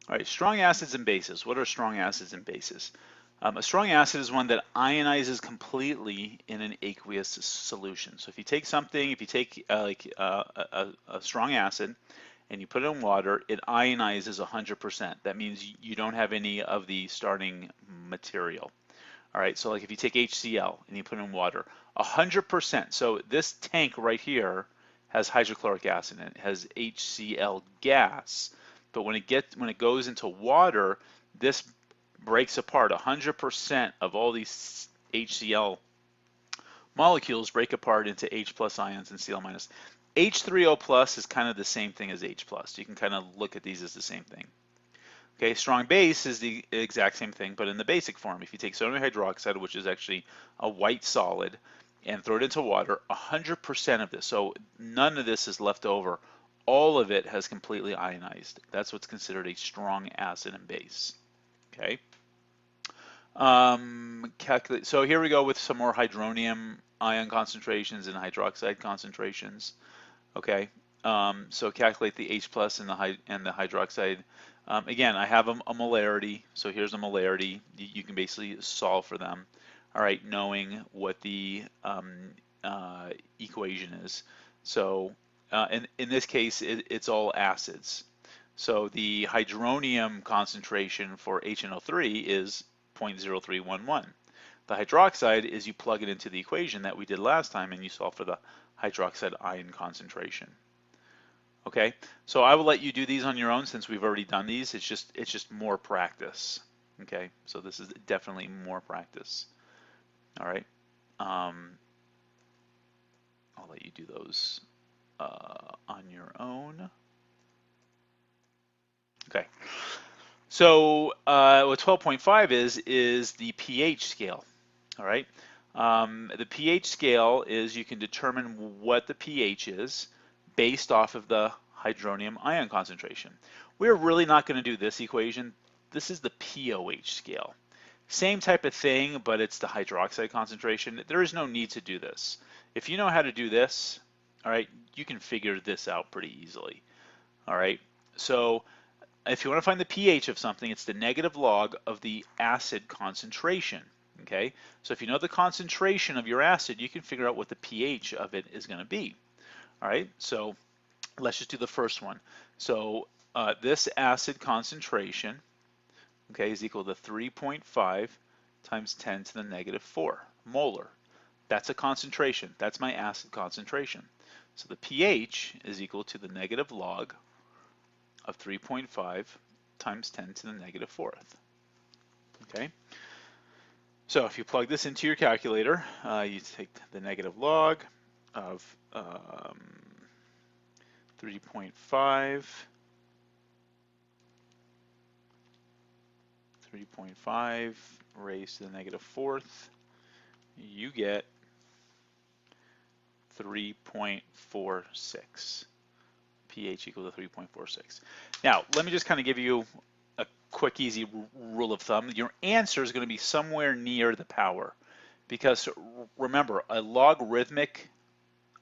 All right, strong acids and bases. What are strong acids and bases? A strong acid is one that ionizes completely in an aqueous solution. So if you take something, if you take a strong acid and you put it in water, it ionizes 100%. That means you don't have any of the starting material. All right, so like if you take HCl and you put it in water, 100%. So this tank right here has hydrochloric acid in it, has HCl gas, but when it goes into water, this breaks apart. 100% of all these HCl molecules break apart into H plus ions and Cl minus. H3O plus is kind of the same thing as H plus. You can kind of look at these as the same thing. Okay, strong base is the exact same thing, but in the basic form. If you take sodium hydroxide, which is actually a white solid, and throw it into water, 100% of this, so none of this is left over, all of it has completely ionized. That's what's considered a strong acid and base. Okay. Calculate. So here we go with some more hydronium ion concentrations and hydroxide concentrations. Okay. So calculate the H plus and the hydroxide. Again, I have a molarity. So here's a molarity. You can basically solve for them. All right, knowing what the equation is. So in this case, it's all acids. So the hydronium concentration for HNO3 is 0.0311. The hydroxide is you plug it into the equation that we did last time and you solve for the hydroxide ion concentration. Okay, so I will let you do these on your own since we've already done these. It's just more practice. Okay, so this is definitely more practice. All right, I'll let you do those on your own. Okay, so what 12.5 is the pH scale. All right, the pH scale is you can determine what the pH is based off of the hydronium ion concentration. We're really not going to do this equation. This is the pOH scale. Same type of thing, but it's the hydroxide concentration. There is no need to do this. If you know how to do this, all right, you can figure this out pretty easily. All right, so if you want to find the pH of something, it's the negative log of the acid concentration. Okay, so if you know the concentration of your acid, you can figure out what the pH of it is going to be. All right, so let's just do the first one. So this acid concentration, okay, is equal to 3.5 times 10 to the negative 4 molar. That's a concentration. That's my acid concentration. So the pH is equal to the negative log of 3.5 times 10 to the negative 4th. Okay, so if you plug this into your calculator, you take the negative log of 3.5 raised to the negative 4th, you get 3.46. pH equal to 3.46. Now, let me just kind of give you a quick, easy rule of thumb. Your answer is going to be somewhere near the power, because remember, a logarithmic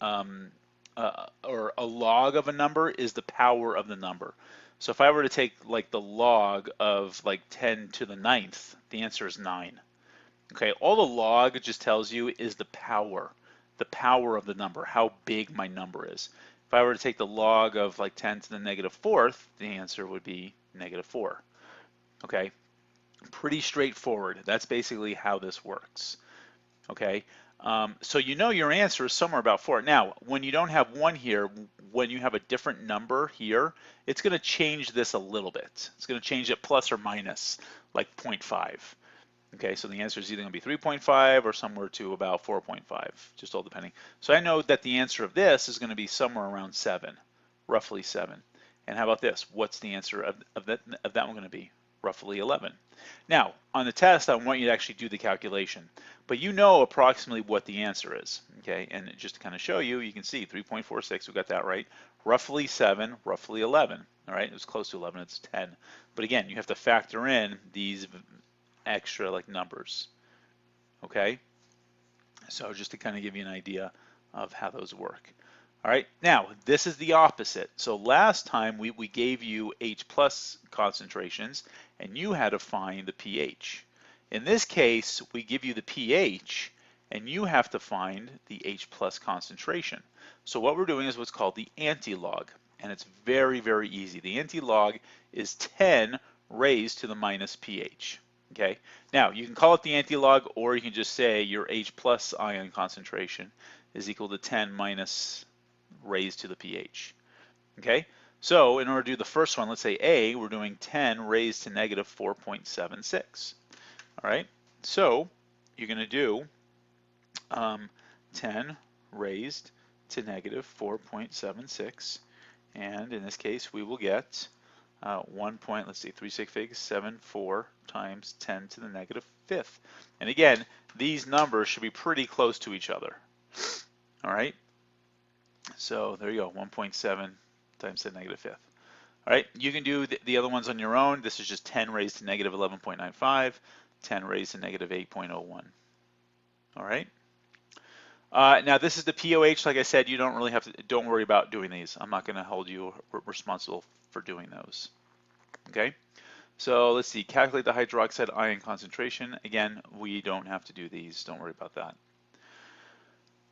or a log of a number is the power of the number. So if I were to take like the log of like 10 to the 9th, the answer is 9. Okay, all the log just tells you is the power of the number, how big my number is. If I were to take the log of like 10 to the negative 4th, the answer would be negative 4. Okay, pretty straightforward. That's basically how this works. Okay, so you know your answer is somewhere about 4. Now, when you don't have 1 here, when you have a different number here, it's going to change this a little bit. It's going to change it plus or minus like 0.5. Okay, so the answer is either going to be 3.5 or somewhere to about 4.5, just all depending. So I know that the answer of this is going to be somewhere around 7, roughly 7. And how about this? What's the answer of that one going to be? Roughly 11. Now, on the test, I want you to actually do the calculation, but you know approximately what the answer is, okay? And just to kind of show you, you can see 3.46, we got that right. Roughly 7, roughly 11, all right? It was close to 11, it's 10. But again, you have to factor in these extra like numbers, okay? So just to kind of give you an idea of how those work. All right, now this is the opposite. So last time we gave you H plus concentrations and you had to find the pH. In this case, we give you the pH and you have to find the H plus concentration. So what we're doing is what's called the antilog, and it's very, very easy. The antilog is 10 raised to the minus pH. Okay, now you can call it the antilog, or you can just say your H plus ion concentration is equal to 10 minus raised to the pH. Okay, so in order to do the first one, let's say A, we're doing 10 raised to negative 4.76. All right, so you're going to do 10 raised to negative 4.76, and in this case we will get 3.74 times 10 to the negative fifth. And again, these numbers should be pretty close to each other. All right, so there you go, 1.7 times 10 to the negative fifth. All right, you can do the other ones on your own. This is just 10 raised to negative 11.95, 10 raised to negative 8.01. All right. Now this is the POH. Like I said, you don't really have to, don't worry about doing these. I'm not going to hold you responsible for doing those. Okay. So let's see, calculate the hydroxide ion concentration. Again, we don't have to do these. Don't worry about that.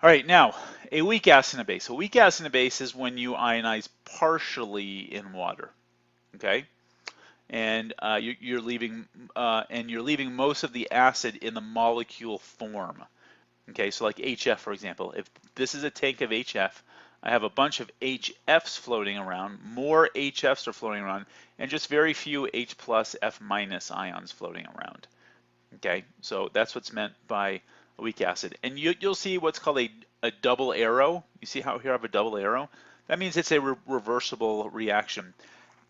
All right, now a weak acid and a base. A weak acid and a base is when you ionize partially in water. Okay. And you're leaving most of the acid in the molecule form. Okay, so like HF, for example, if this is a tank of HF, I have a bunch of HFs floating around, more HFs are floating around, and just very few H plus, F minus ions floating around. Okay, so that's what's meant by a weak acid. And you'll see what's called a double arrow. You see how here I have a double arrow? That means it's a reversible reaction.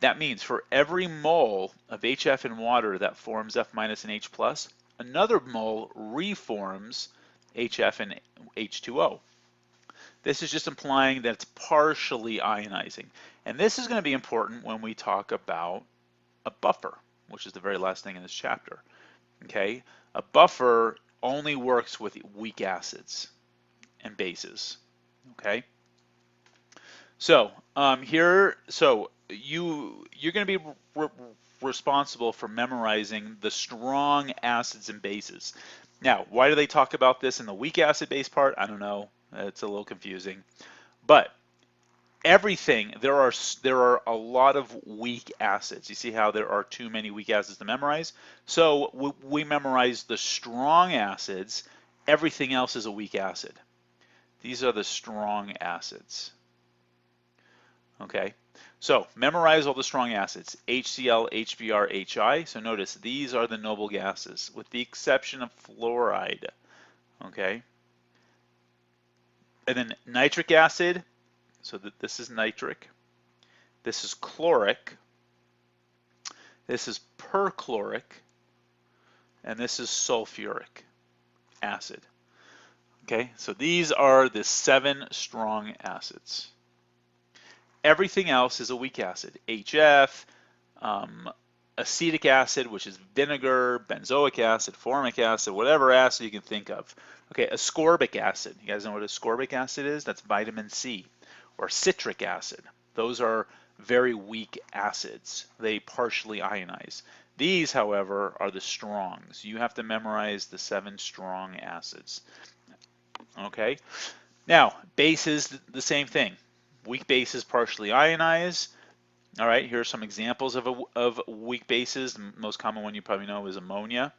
That means for every mole of HF in water that forms F minus and H plus, another mole reforms HF and H2O. This is just implying that it's partially ionizing. And this is going to be important when we talk about a buffer, which is the very last thing in this chapter. Okay, a buffer only works with weak acids and bases. Okay, so you're going to be responsible for memorizing the strong acids and bases. Now, why do they talk about this in the weak acid base part? I don't know. It's a little confusing. But everything, there are a lot of weak acids. You see how there are too many weak acids to memorize? So we memorize the strong acids. Everything else is a weak acid. These are the strong acids. Okay, so memorize all the strong acids, HCl, HBr, HI. So notice these are the noble gases, with the exception of fluoride. Okay, and then nitric acid, so this is nitric, this is chloric, this is perchloric, and this is sulfuric acid. Okay, so these are the 7 strong acids. Everything else is a weak acid. HF, acetic acid, which is vinegar, benzoic acid, formic acid, whatever acid you can think of. Okay, ascorbic acid. You guys know what ascorbic acid is? That's vitamin C. Or citric acid. Those are very weak acids. They partially ionize. These, however, are the strongs. You have to memorize the 7 strong acids. Okay, now bases, the same thing. Weak bases partially ionize. All right, here are some examples of weak bases. The most common one you probably know is ammonia.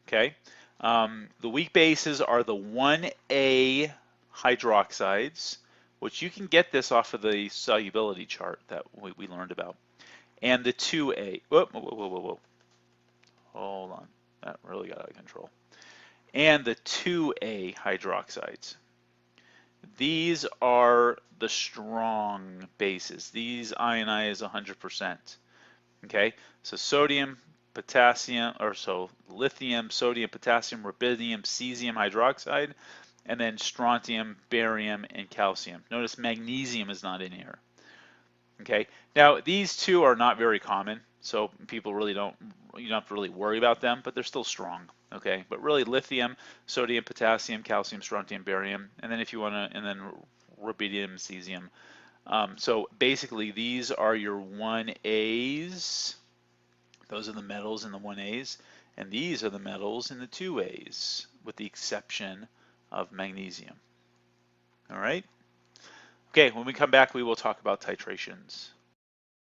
Okay, the weak bases are the 1A hydroxides, which you can get this off of the solubility chart that we learned about, and the 2A. Whoa. Hold on, that really got out of control. And the 2A hydroxides. These are the strong bases. These ionize 100%. Okay, so sodium, potassium, or so lithium, sodium, potassium, rubidium, cesium hydroxide, and then strontium, barium, and calcium. Notice magnesium is not in here. Okay, now these two are not very common, so people really you don't have to really worry about them, but they're still strong. Okay, but really lithium, sodium, potassium, calcium, strontium, barium, and then if you want to, and then rubidium, cesium. So basically, these are your 1As. Those are the metals in the 1As, and these are the metals in the 2As, with the exception of magnesium. All right? Okay, when we come back, we will talk about titrations.